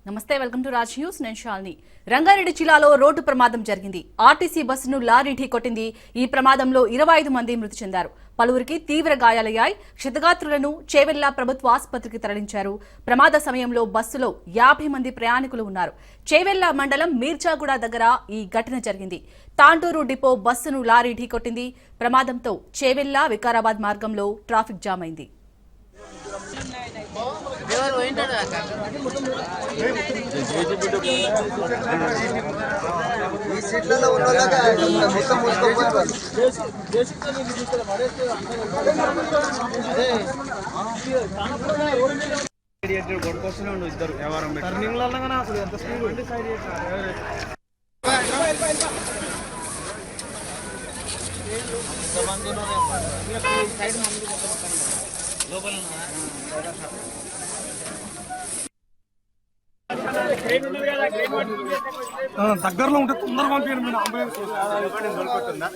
నమస్తే, welcome to Raj news. నేను శాలిని. రంగారెడ్డి జిల్లాలో రోడ్డు ప్రమాదం జరిగింది. ఆర్టీసీ బస్సును లారీ ఢీకొట్టింది. ఈ ప్రమాదంలో 25 మంది మృతి చెందారు. పలువురికి తీవ్ర గాయాలయ్యాయి. క్షతగాత్రులను చేవెళ్ల ప్రభుత్వ ఆసుపత్రికి తరలించారు. ప్రమాద సమయంలో బస్సులో 50 మంది ప్రయాణికులు ఉన్నారు. చేవెళ్ల మండలం మీర్జాగూడ దగ్గర ఈ ఘటన జరిగింది. తాండూరు డిపో బస్సును లారీ ఢీకొట్టింది. ప్రమాదంతో చేవెళ్ల వికారాబాద్ మార్గంలో ట్రాఫిక్ జామ్ అయింది. దగ్గరలో ఉంటే తొందరగా పంపించండి. అంబులెన్స్ దొరుకుతుందా?